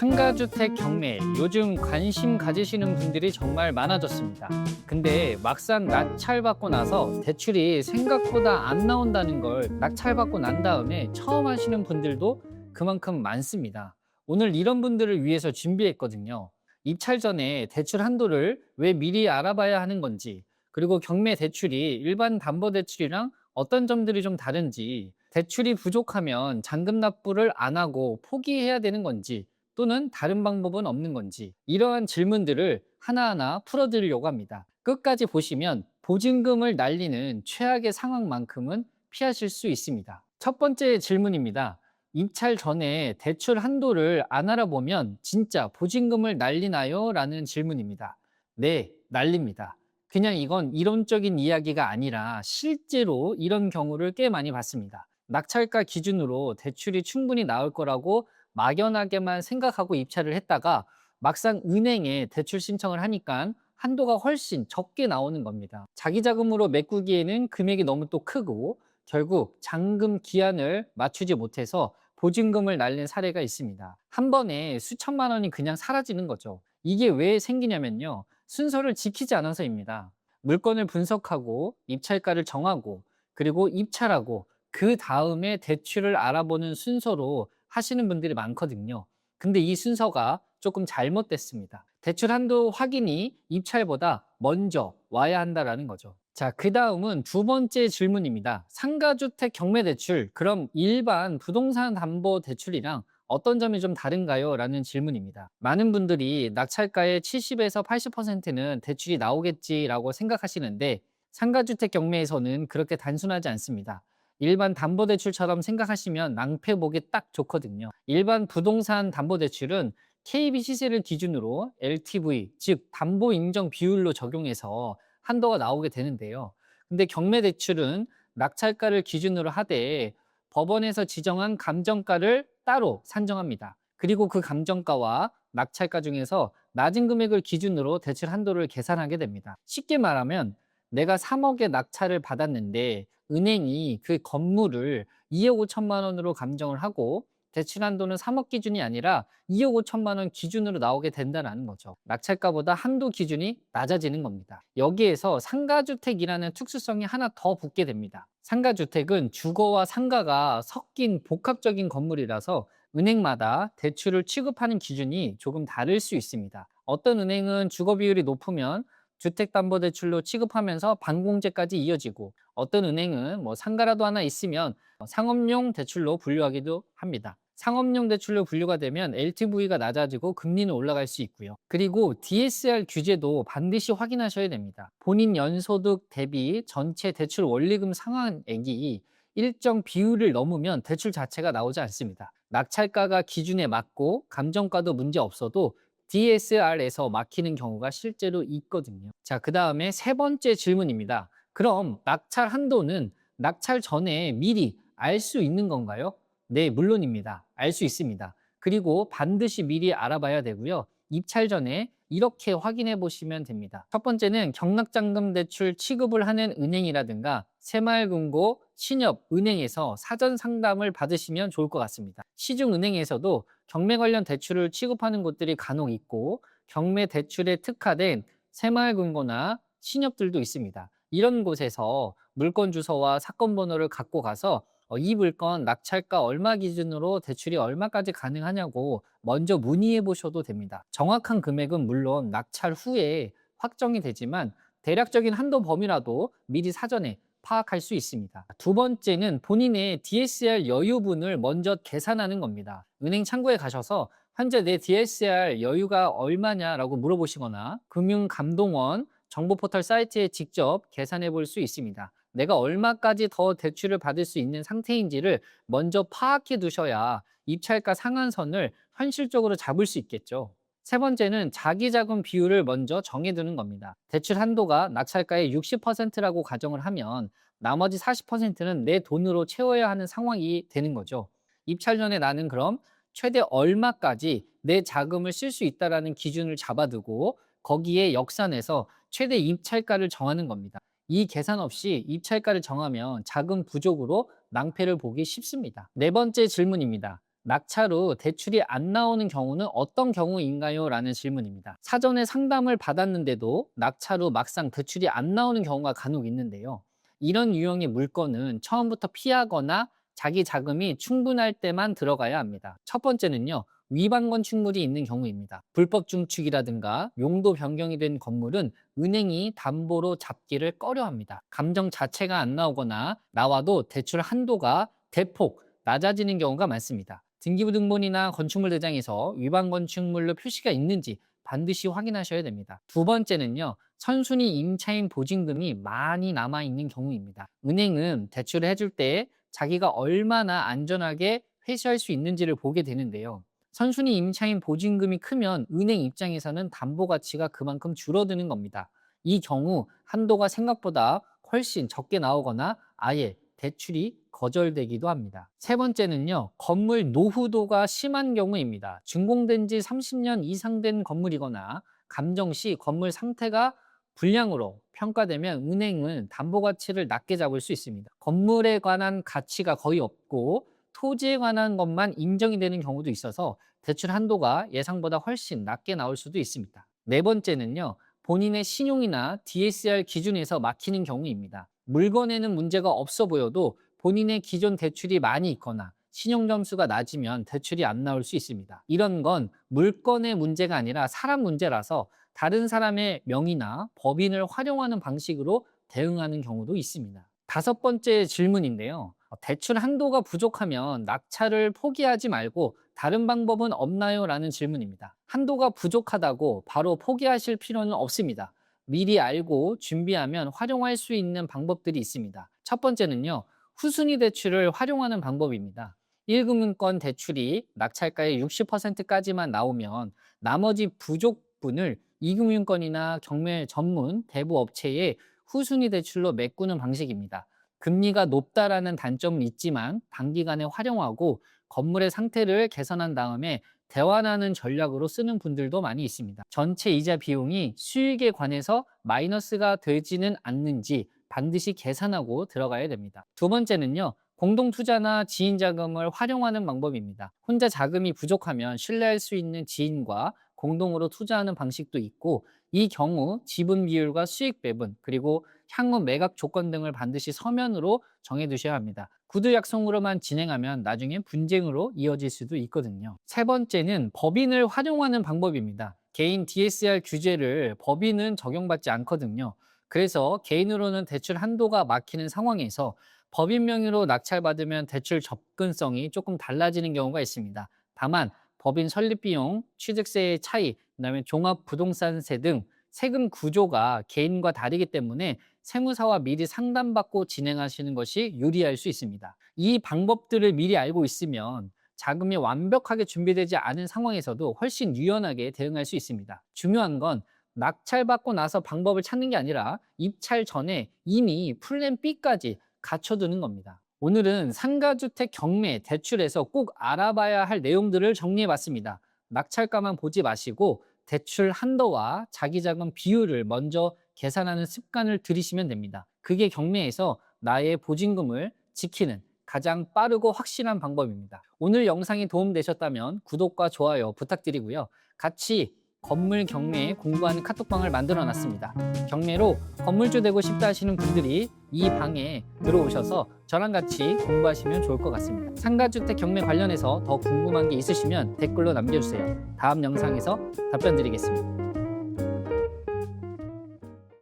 상가주택 경매, 요즘 관심 가지시는 분들이 정말 많아졌습니다. 근데 막상 낙찰받고 나서 대출이 생각보다 안 나온다는 걸 낙찰받고 난 다음에 처음 하시는 분들도 그만큼 많습니다. 오늘 이런 분들을 위해서 준비했거든요. 입찰 전에 대출 한도를 왜 미리 알아봐야 하는 건지, 그리고 경매 대출이 일반 담보대출이랑 어떤 점들이 좀 다른지, 대출이 부족하면 잔금 납부를 안 하고 포기해야 되는 건지, 또는 다른 방법은 없는 건지, 이러한 질문들을 하나하나 풀어드리려고 합니다. 끝까지 보시면 보증금을 날리는 최악의 상황만큼은 피하실 수 있습니다. 첫 번째 질문입니다. 입찰 전에 대출 한도를 안 알아보면 진짜 보증금을 날리나요? 라는 질문입니다. 네, 날립니다. 그냥 이건 이론적인 이야기가 아니라 실제로 이런 경우를 꽤 많이 봤습니다. 낙찰가 기준으로 대출이 충분히 나올 거라고 막연하게만 생각하고 입찰을 했다가 막상 은행에 대출 신청을 하니까 한도가 훨씬 적게 나오는 겁니다. 자기 자금으로 메꾸기에는 금액이 너무 또 크고 결국 잔금 기한을 맞추지 못해서 보증금을 날린 사례가 있습니다. 한 번에 수천만 원이 그냥 사라지는 거죠. 이게 왜 생기냐면요, 순서를 지키지 않아서입니다. 물건을 분석하고 입찰가를 정하고 그리고 입찰하고 그 다음에 대출을 알아보는 순서로 하시는 분들이 많거든요. 근데 이 순서가 조금 잘못됐습니다. 대출 한도 확인이 입찰보다 먼저 와야 한다라는 거죠. 자, 그 다음은 두 번째 질문입니다. 상가주택 경매대출, 그럼 일반 부동산 담보 대출이랑 어떤 점이 좀 다른가요? 라는 질문입니다. 많은 분들이 낙찰가의 70에서 80%는 대출이 나오겠지라고 생각하시는데 상가주택 경매에서는 그렇게 단순하지 않습니다. 일반 담보대출처럼 생각하시면 낭패 보기 딱 좋거든요. 일반 부동산 담보대출은 KB 시세를 기준으로 LTV, 즉 담보 인정 비율로 적용해서 한도가 나오게 되는데요. 근데 경매대출은 낙찰가를 기준으로 하되 법원에서 지정한 감정가를 따로 산정합니다. 그리고 그 감정가와 낙찰가 중에서 낮은 금액을 기준으로 대출 한도를 계산하게 됩니다. 쉽게 말하면 내가 3억의 낙찰을 받았는데 은행이 그 건물을 2억 5천만 원으로 감정을 하고 대출 한도는 3억 기준이 아니라 2억 5천만 원 기준으로 나오게 된다는 거죠. 낙찰가보다 한도 기준이 낮아지는 겁니다. 여기에서 상가주택이라는 특수성이 하나 더 붙게 됩니다. 상가주택은 주거와 상가가 섞인 복합적인 건물이라서 은행마다 대출을 취급하는 기준이 조금 다를 수 있습니다. 어떤 은행은 주거 비율이 높으면 주택담보대출로 취급하면서 반공제까지 이어지고, 어떤 은행은 상가라도 하나 있으면 상업용 대출로 분류하기도 합니다. 상업용 대출로 분류가 되면 LTV가 낮아지고 금리는 올라갈 수 있고요. 그리고 DSR 규제도 반드시 확인하셔야 됩니다. 본인 연소득 대비 전체 대출 원리금 상환액이 일정 비율을 넘으면 대출 자체가 나오지 않습니다. 낙찰가가 기준에 맞고 감정가도 문제 없어도 DSR에서 막히는 경우가 실제로 있거든요. 자, 그 다음에 세 번째 질문입니다. 그럼 낙찰 한도는 낙찰 전에 미리 알 수 있는 건가요? 네, 물론입니다. 알 수 있습니다. 그리고 반드시 미리 알아봐야 되고요. 입찰 전에 이렇게 확인해 보시면 됩니다. 첫 번째는 경락잔금 대출 취급을 하는 은행이라든가 새마을금고, 신협, 은행에서 사전 상담을 받으시면 좋을 것 같습니다. 시중은행에서도 경매 관련 대출을 취급하는 곳들이 간혹 있고 경매 대출에 특화된 새마을금고나 신협들도 있습니다. 이런 곳에서 물건 주소와 사건 번호를 갖고 가서 이 물건 낙찰가 얼마 기준으로 대출이 얼마까지 가능하냐고 먼저 문의해 보셔도 됩니다. 정확한 금액은 물론 낙찰 후에 확정이 되지만 대략적인 한도 범위라도 미리 사전에 파악할 수 있습니다. 두 번째는 본인의 DSR 여유분을 먼저 계산하는 겁니다. 은행 창구에 가셔서 현재 내 DSR 여유가 얼마냐라고 물어보시거나 금융감독원 정보포털 사이트에 직접 계산해 볼 수 있습니다. 내가 얼마까지 더 대출을 받을 수 있는 상태인지를 먼저 파악해 두셔야 입찰가 상한선을 현실적으로 잡을 수 있겠죠. 세 번째는 자기 자금 비율을 먼저 정해두는 겁니다. 대출 한도가 낙찰가의 60%라고 가정을 하면 나머지 40%는 내 돈으로 채워야 하는 상황이 되는 거죠. 입찰 전에 나는 그럼 최대 얼마까지 내 자금을 쓸 수 있다라는 기준을 잡아두고 거기에 역산해서 최대 입찰가를 정하는 겁니다. 이 계산 없이 입찰가를 정하면 자금 부족으로 낭패를 보기 쉽습니다. 네 번째 질문입니다. 낙찰로 대출이 안 나오는 경우는 어떤 경우인가요? 라는 질문입니다. 사전에 상담을 받았는데도 낙찰로 막상 대출이 안 나오는 경우가 간혹 있는데요. 이런 유형의 물건은 처음부터 피하거나 자기 자금이 충분할 때만 들어가야 합니다. 첫 번째는요, 위반 건축물이 있는 경우입니다. 불법 중축이라든가 용도 변경이 된 건물은 은행이 담보로 잡기를 꺼려합니다. 감정 자체가 안 나오거나 나와도 대출 한도가 대폭 낮아지는 경우가 많습니다. 등기부등본이나 건축물 대장에서 위반 건축물로 표시가 있는지 반드시 확인하셔야 됩니다. 두 번째는요, 선순위 임차인 보증금이 많이 남아있는 경우입니다. 은행은 대출을 해줄 때 자기가 얼마나 안전하게 회수할 수 있는지를 보게 되는데요. 선순위 임차인 보증금이 크면 은행 입장에서는 담보 가치가 그만큼 줄어드는 겁니다. 이 경우 한도가 생각보다 훨씬 적게 나오거나 아예 대출이 거절되기도 합니다. 세 번째는요, 건물 노후도가 심한 경우입니다. 준공된 지 30년 이상 된 건물이거나 감정 시 건물 상태가 불량으로 평가되면 은행은 담보 가치를 낮게 잡을 수 있습니다. 건물에 관한 가치가 거의 없고 토지에 관한 것만 인정이 되는 경우도 있어서 대출 한도가 예상보다 훨씬 낮게 나올 수도 있습니다. 네 번째는요, 본인의 신용이나 DSR 기준에서 막히는 경우입니다. 물건에는 문제가 없어 보여도 본인의 기존 대출이 많이 있거나 신용 점수가 낮으면 대출이 안 나올 수 있습니다. 이런 건 물건의 문제가 아니라 사람 문제라서 다른 사람의 명의나 법인을 활용하는 방식으로 대응하는 경우도 있습니다. 다섯 번째 질문인데요. 대출 한도가 부족하면 낙찰을 포기하지 말고 다른 방법은 없나요? 라는 질문입니다. 한도가 부족하다고 바로 포기하실 필요는 없습니다. 미리 알고 준비하면 활용할 수 있는 방법들이 있습니다. 첫 번째는요, 후순위 대출을 활용하는 방법입니다. 1금융권 대출이 낙찰가의 60%까지만 나오면 나머지 부족분을 2금융권이나 경매 전문 대부업체에 후순위 대출로 메꾸는 방식입니다. 금리가 높다라는 단점은 있지만 단기간에 활용하고 건물의 상태를 개선한 다음에 대환하는 전략으로 쓰는 분들도 많이 있습니다. 전체 이자 비용이 수익에 관해서 마이너스가 되지는 않는지 반드시 계산하고 들어가야 됩니다. 두 번째는요, 공동투자나 지인 자금을 활용하는 방법입니다. 혼자 자금이 부족하면 신뢰할 수 있는 지인과 공동으로 투자하는 방식도 있고, 이 경우 지분 비율과 수익 배분, 그리고 향후 매각 조건 등을 반드시 서면으로 정해두셔야 합니다. 구두 약속으로만 진행하면 나중에 분쟁으로 이어질 수도 있거든요. 세 번째는 법인을 활용하는 방법입니다. 개인 DSR 규제를 법인은 적용받지 않거든요. 그래서 개인으로는 대출 한도가 막히는 상황에서 법인 명의로 낙찰받으면 대출 접근성이 조금 달라지는 경우가 있습니다. 다만 법인 설립 비용, 취득세의 차이, 그다음에 종합부동산세 등 세금 구조가 개인과 다르기 때문에 세무사와 미리 상담받고 진행하시는 것이 유리할 수 있습니다. 이 방법들을 미리 알고 있으면 자금이 완벽하게 준비되지 않은 상황에서도 훨씬 유연하게 대응할 수 있습니다. 중요한 건 낙찰받고 나서 방법을 찾는 게 아니라 입찰 전에 이미 플랜 B까지 갖춰두는 겁니다. 오늘은 상가주택 경매, 대출에서 꼭 알아봐야 할 내용들을 정리해봤습니다. 낙찰가만 보지 마시고 대출 한도와 자기자금 비율을 먼저 계산하는 습관을 들이시면 됩니다. 그게 경매에서 나의 보증금을 지키는 가장 빠르고 확실한 방법입니다. 오늘 영상이 도움되셨다면 구독과 좋아요 부탁드리고요. 같이 건물 경매 공부하는 카톡방을 만들어 놨습니다. 경매로 건물주 되고 싶다 하시는 분들이 이 방에 들어오셔서 저랑 같이 공부하시면 좋을 것 같습니다. 상가주택 경매 관련해서 더 궁금한 게 있으시면 댓글로 남겨주세요. 다음 영상에서 답변 드리겠습니다.